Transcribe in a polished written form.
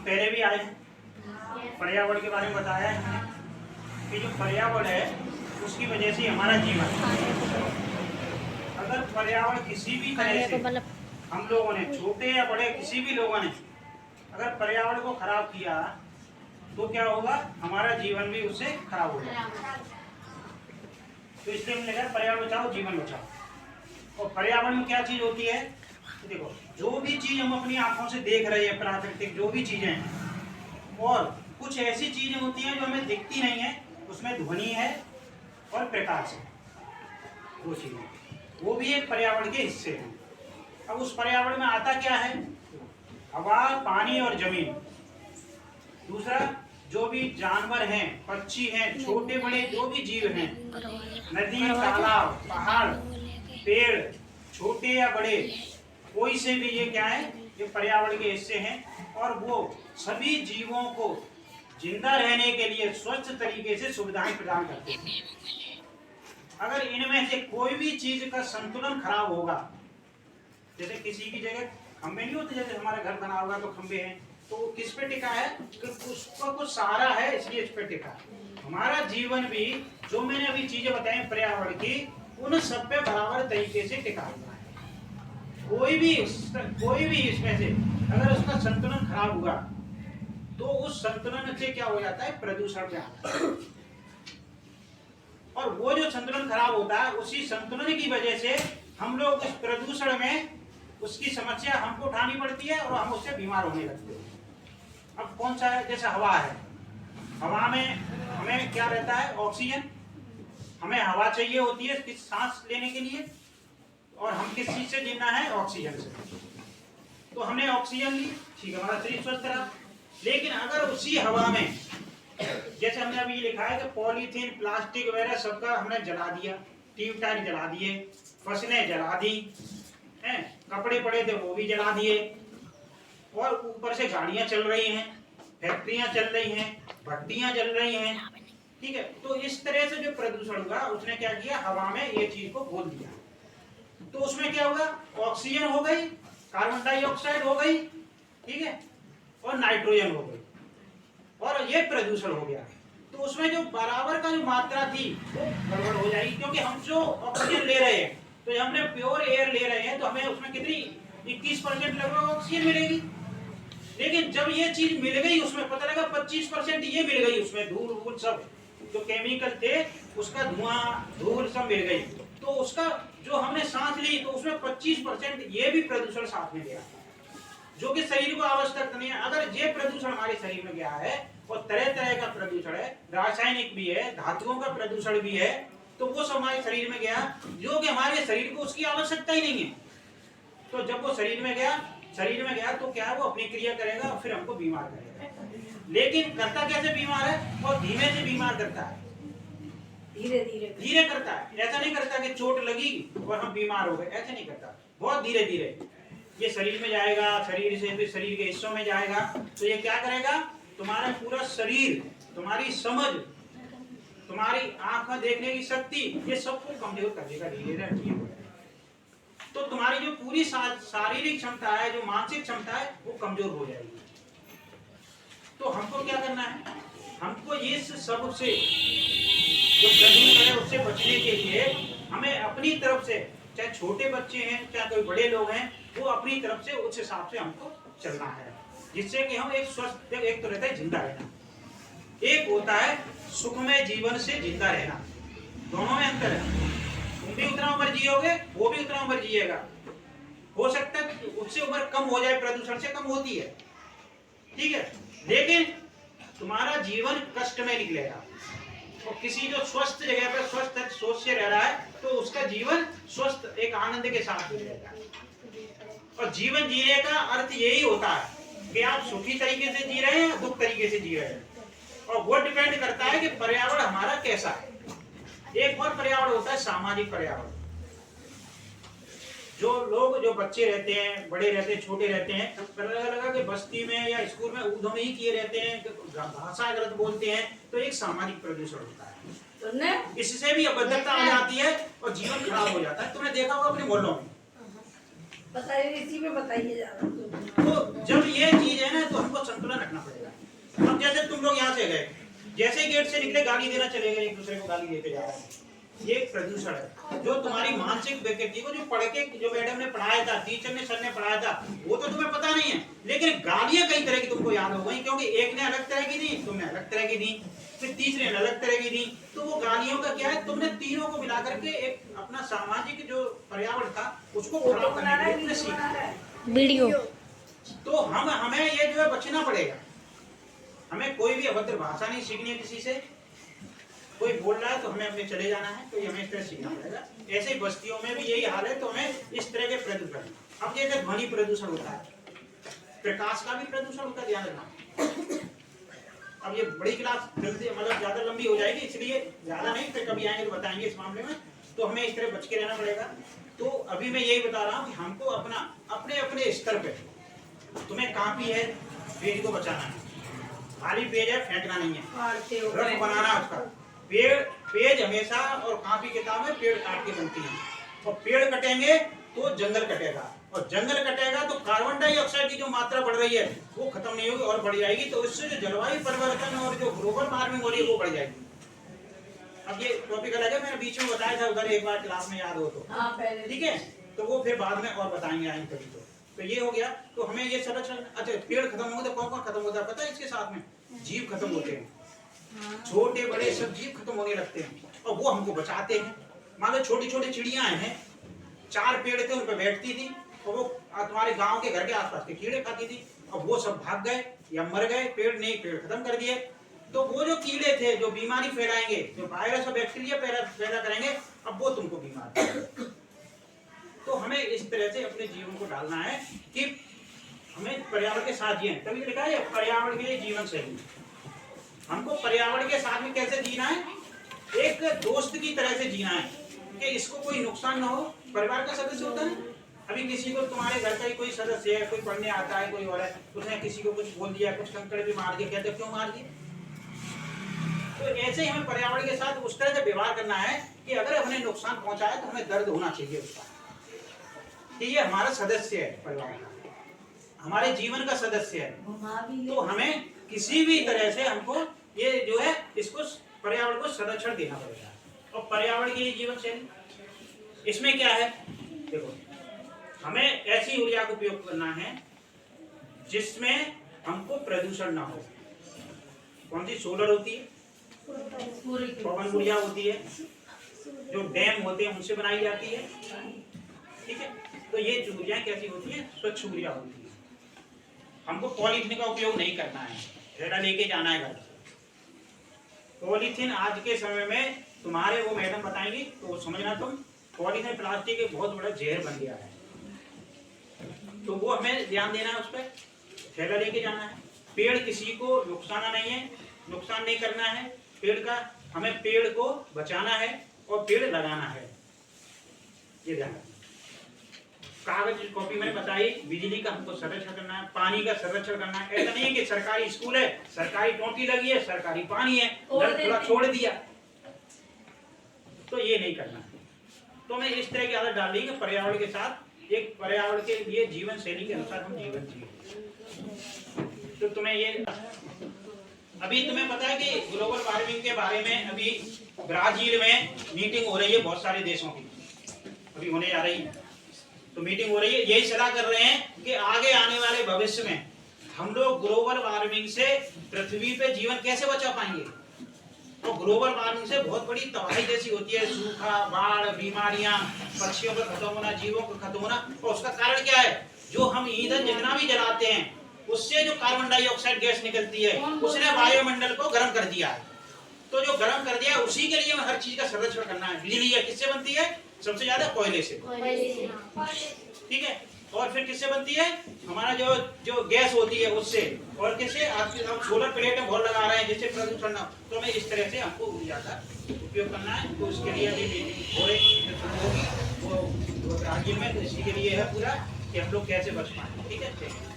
पहले भी आए हैं, पर्यावरण के बारे में बताया है हमने कि जो पर्यावरण है उसकी वजह से हमारा जीवन, अगर पर्यावरण किसी भी तरह से हम लोगों ने, छोटे या बड़े किसी भी लोगों ने अगर पर्यावरण को खराब किया तो क्या होगा, हमारा जीवन भी उससे खराब हो जाएगा। तो इसलिए हमने कहा पर्यावरण बचाओ जीवन बचाओ। और पर्यावरण में क्या चीज होती है, तो देखो जो भी चीज हम अपनी आंखों से देख रहे हैं, प्राकृतिक जो भी चीजें हैं, और कुछ ऐसी चीजें होती हैं जो हमें दिखती नहीं है, उसमें ध्वनि है और प्रकाश है, दो चीजें, वो भी एक पर्यावरण के हिस्से हैं। अब उस पर्यावरण में आता क्या है, हवा, पानी और जमीन। दूसरा जो भी जानवर हैं, पक्षी हैं, छोटे बड़े जो भी जीव हैं, नदी, तालाब, पहाड़, पेड़, छोटे या बड़े, कोई से भी ये क्या है, ये पर्यावरण के हिस्से हैं। और वो सभी जीवों को जिंदा रहने के लिए स्वच्छ तरीके से सुविधाएं प्रदान करते हैं। अगर इनमें से कोई भी चीज का संतुलन खराब होगा, जैसे किसी की जगह खंबे नहीं होते, जैसे हमारा घर बना होगा तो खंबे हैं, तो वो किस पे टिका है, उसका कुछ सहारा है इसलिए इस पे टिका। हमारा जीवन भी जो मैंने अभी चीजें बताई पर्यावरण की, उन सब पे बराबर तरीके से टिका हुआ है। कोई भी इसमें से अगर उसका संतुलन खराब हुआ तो उस संतुलन से क्या हो जाता है, प्रदूषण में आता है। और वो जो संतुलन खराब होता है, उसी संतुलन की वजह से हम लोग इस प्रदूषण में उसकी समस्या हमको उठानी पड़ती है और हम उससे बीमार होने लगते हैं। अब कौन सा है, जैसे हवा है, हवा में हमें क्या रहता है, ऑक्सीजन, हमें हवा चाहिए होती है किस सांस लेने के लिए, और हम किस चीज से जीना है, ऑक्सीजन से। तो हमने ऑक्सीजन ली, ठीक है, हमारा शरीर स्वस्थ रहा। लेकिन अगर उसी हवा में, जैसे हमने अभी लिखा है कि पॉलीथीन, प्लास्टिक वगैरह सबका हमने जला दिया, ट्यूब टायर जला दिए, फसलें जला दी हैं, कपड़े पड़े थे वो भी जला दिए, और ऊपर से गाड़ियां चल रही हैं, फैक्ट्रियां चल रही हैं, भट्टियां जल रही हैं, ठीक है। तो इस तरह से जो प्रदूषण हुआ, उसने क्या किया, हवा में ये चीज को घोल दिया। तो उसमें क्या होगा, ऑक्सीजन हो गई, कार्बन डाइऑक्साइड हो गई, ठीक है, और नाइट्रोजन हो गई, और ये प्रदूषण हो गया। तो उसमें जो बराबर का जो मात्रा थी वो गड़बड़ हो जाएगी, क्योंकि हम जो ऑक्सीजन ले रहे हैं, तो हमने प्योर एयर ले रहे हैं, तो हमें उसमें कितनी 21% लगभग ऑक्सीजन मिलेगी। लेकिन जब ये चीज मिल गई, उसमें पता लगा 25% ये मिल गई, उसमें धूल वूल सब जो केमिकल थे, उसका धुआं धूल सब मिल गई, तो उसका जो हमने सांस ली, तो उसमें 25% ये भी प्रदूषण साथ में गया, जो कि शरीर को आवश्यक नहीं है। अगर ये प्रदूषण हमारे शरीर में गया है, और तरह तरह का प्रदूषण है, रासायनिक भी है, धातुओं का प्रदूषण भी है, तो वो सब हमारे शरीर में गया, जो कि हमारे शरीर को उसकी आवश्यकता ही नहीं है। तो जब वो शरीर में गया तो क्या है, वो अपनी क्रिया करेगा और फिर हमको बीमार करेगा। लेकिन करता कैसे बीमार है, और धीमे से बीमार करता है, धीरे करता है। ऐसा नहीं करता कि चोट लगी और हम बीमार हो गए, ऐसे नहीं करता, बहुत धीरे धीरे ये शरीर में जाएगा, शरीर से फिर शरीर के हिस्सों में जाएगा। तो ये क्या करेगा, तुम्हारा पूरा शरीर, तुम्हारी समझ, तुम्हारी आंख में देखने की शक्ति, ये सबको कमजोर कर देगा धीरे धीरे। तो तुम्हारी जो पूरी शारीरिक क्षमता है, जो मानसिक क्षमता है, वो कमजोर हो जाएगी। तो हमको क्या करना है, हमको ये सब से जो प्रदूषण है उससे बचने के लिए हमें अपनी तरफ से, चाहे छोटे बच्चे हैं चाहे कोई बड़े लोग हैं, वो अपनी तरफ से उस हिसाब से हमको चलना है, जिससे कि हम एक स्वस्थ, एक तो रहता है जिंदा रहना, एक होता है सुखमय जीवन से जिंदा रहना, दोनों में अंतर है। तुम भी उतना उम्र जियोगे, वो भी उतना उम्र जिएगा, हो सकता है उससे उम्र कम हो जाए, प्रदूषण से कम होती है, ठीक है, लेकिन तुम्हारा जीवन कष्ट में निकलेगा। और किसी जो स्वस्थ जगह पर स्वस्थ सोच से रह रहा है, तो उसका जीवन स्वस्थ एक आनंद के साथ गुजरेगा। और जीवन जीने का अर्थ यही होता है कि आप सुखी तरीके से जी रहे हैं या दुख तरीके से जी रहे हैं, और वो डिपेंड करता है कि पर्यावरण हमारा कैसा है। एक और पर्यावरण होता है सामाजिक पर्यावरण। जो लोग, जो बच्चे रहते हैं, बड़े रहते हैं, छोटे रहते हैं, लगा कि बस्ती में या स्कूल में उधम ही किए रहते हैं, भाषा गलत बोलते हैं, तो एक सामाजिक प्रदूषण होता है, इससे भी अभद्रता आ जाती है और जीवन खराब हो जाता है। तुमने देखा होगा अपने मोहल्लों में, बताइए, इसी में बताइए। तो जब ये चीज है ना, तो हमको संतुलन रखना पड़ेगा। अब जैसे तुम लोग यहाँ से गए, जैसे गेट से निकले गाली देना चले गए, एक दूसरे को गाली देते जा रहे हैं, ये प्रदूषण है। जो तुम्हारी मानसिक व्यक्ति को जो पढ़ के जो मैडम ने पढ़ाया था, टीचर ने, सर ने पढ़ाया था, वो तो तुम्हें पता नहीं है, लेकिन गालियां कई तरह की तुमको याद हो गई, क्योंकि एक ने अलग तरह की दी, तुमने अलग तरह की दी, फिर तीसरे ने अलग तरह की दी। तो वो गालियों का क्या है, तुमने तीनों को मिला करके एक अपना सामाजिक जो पर्यावरण था उसको खराब करने के लिए तुमने सीखा वीडियो। तो हमें ये जो है बचना पड़ेगा। हमें कोई भी अभद्र भाषा नहीं सीखनी है किसी से। कोई बोल रहा है तो हमें अपने चले जाना है, तो हमें इस तरह सीखना पड़ेगा। ऐसे ही बस्तियों में भी यही हाल है, तो हमें इस तरह के प्रदूषण, अब जैसे ध्वनि प्रदूषण होता है, प्रकाश का भी प्रदूषण होता है, ध्यान रखना। अब ये बड़ी क्लास जल्दी मतलब ज्यादा लंबी हो जाएगी, इसलिए ज्यादा नहीं, फिर कभी आएंगे तो बताएंगे इस मामले में। तो हमें इस तरह बच के रहना पड़ेगा। तो अभी मैं यही बता रहा हूँ कि हमको अपने अपने स्तर पे, तुम्हें कॉपी है, पेज को बचाना है, खाली पेज है फेंकना नहीं है, रफ बनाना उसका। पेज हमेशा और कॉपी किताब में पेड़ काट के बनती है, और पेड़ कटेंगे तो जंगल कटेगा, और जंगल कटेगा तो कार्बन डाइऑक्साइड की जो मात्रा बढ़ रही है वो खत्म नहीं होगी और बढ़ जाएगी। तो इससे जो जलवायु परिवर्तन और जो ग्लोबल वार्मिंग हो रही है वो बढ़ जाएगी। अब ये टॉपिक अलग है, मैंने बीच में बताया था उधर एक बार क्लास में, याद हो तो, ठीक है। तो वो फिर बाद में और बताएंगे आएंगे कभी। तो ये हो गया। तो हमें ये संरक्षण, अच्छा पेड़ खत्म होंगे तो कौन कौन खत्म होता है पता है? इसके साथ में जीव खत्म होते हैं, छोटे बड़े सब जीव खत्म होने लगते हैं, और वो हमको बचाते हैं। मान लो छोटी छोटी चिड़िया हैं, 4 पेड़ थे उन पर बैठती थी, और वो तुम्हारे गांव के घर के आसपास के कीड़े खाती थी, अब वो सब भाग गए या मर गए, पेड़ नहीं, पेड़ खत्म कर दिए। तो वो जो कीड़े थे जो बीमारी फैलाएंगे, जो वायरस और बैक्टीरिया पैदा करेंगे, अब वो तुमको बीमार करेंगे। तो हमें इस तरह से अपने जीवन को डालना है कि हमें पर्यावरण के साथ जिए। तभी लिखा है पर्यावरण के लिए जीवन शैली। हमको पर्यावरण के साथ में कैसे जीना है? एक दोस्त की तरह से जीना है कि इसको कोई नुकसान ना हो। परिवार का सदस्य होता है, अभी किसी को तुम्हारे घर का ही कोई सदस्य है, कोई पढ़ने आता है, कोई और है, उसने किसी को कुछ बोल दिया, कुछ कंकड़ भी मार दिया, कहते क्यों मार दिए? तो ऐसे ही हमें पर्यावरण के साथ उस तरह से व्यवहार करना है कि अगर हमने नुकसान पहुंचाया तो हमें दर्द होना चाहिए उसका, कि ये हमारा सदस्य है, परिवार का, हमारे जीवन का सदस्य है। तो हमें किसी भी तरह से हमको ये जो है इसको पर्यावरण को संरक्षण देना पड़ेगा। और पर्यावरण की जीवन शैली, इसमें क्या है? देखो, हमें ऐसी ऊर्जा का उपयोग करना है जिसमें हमको प्रदूषण ना हो। कौन सी? सोलर होती है, पवन ऊर्जा होती है, जो डैम होते हैं उनसे बनाई जाती है, ठीक है। तो ये ऊर्जा कैसी होती है? स्वच्छ ऊर्जा होती है। हमको पॉलीथीन का उपयोग नहीं करना है, थैला लेके जाना है घर से। पॉलीथीन आज के समय में तुम्हारे वो मैडम बताएंगी तो समझना तुम, पॉलीथीन प्लास्टिक एक बहुत बड़ा जहर बन गया है। तो वो हमें ध्यान देना है, उस पर थैला लेके जाना है। पेड़ किसी को नुकसान नहीं करना है पेड़ का, हमें पेड़ को बचाना है और पेड़ लगाना है, ये ध्यान रखना। कागज कॉपी मैंने बताई, बिजली का हमको संरक्षण करना है, पानी का संरक्षण करना है। ऐसा नहीं है कि सरकारी स्कूल है, सरकारी टोटी लगी है, सरकारी पानी है, थोड़ा छोड़ दिया, तो ये नहीं करना है। तो हमें इस तरह की आदत डाल दी पर्यावरण के साथ, एक पर्यावरण के लिए जीवन शैली के अनुसार हम जीवन जिए। तो तुम्हें ये अभी तुम्हें पता है कि ग्लोबल वार्मिंग के बारे में अभी ब्राजील में मीटिंग हो रही है, बहुत सारे देशों की अभी होने जा रही है। तो मीटिंग हो रही है, यही सलाह कर रहे हैं कि आगे आने वाले भविष्य में हम लोग ग्लोबल वार्मिंग से पृथ्वी पे जीवन कैसे बचा पाएंगे। तो ग्लोबल वार्मिंग से बहुत बड़ी तबाही जैसी होती है, सूखा, बाढ़, बीमारियां, पक्षियों का खत्म होना, जीवों का खत्म होना। और उसका कारण क्या है? जो हम ईंधन जितना भी जलाते हैं उससे जो कार्बन डाइऑक्साइड गैस निकलती है उसने वायुमंडल को गर्म कर दिया है। तो जो गर्म कर दिया उसी के लिए हमें हर चीज का संरक्षण करना है। बिजली है किससे बनती है? सबसे ज्यादा कोयले से, ठीक है। और फिर किससे बनती है? हमारा जो गैस होती है उससे। और किससे? आपके हम सोलर प्लेट में बहुत लगा रहे हैं जिससे प्रदूषण ना। तो हमें इस तरह से हमको ऊर्जा का उपयोग करना है। तो उसके लिए अभी मीटिंग हो रही होगी वो ब्राजील में, तो इसी के लिए है पूरा कि हम लोग कैसे बच पाए, ठीक है।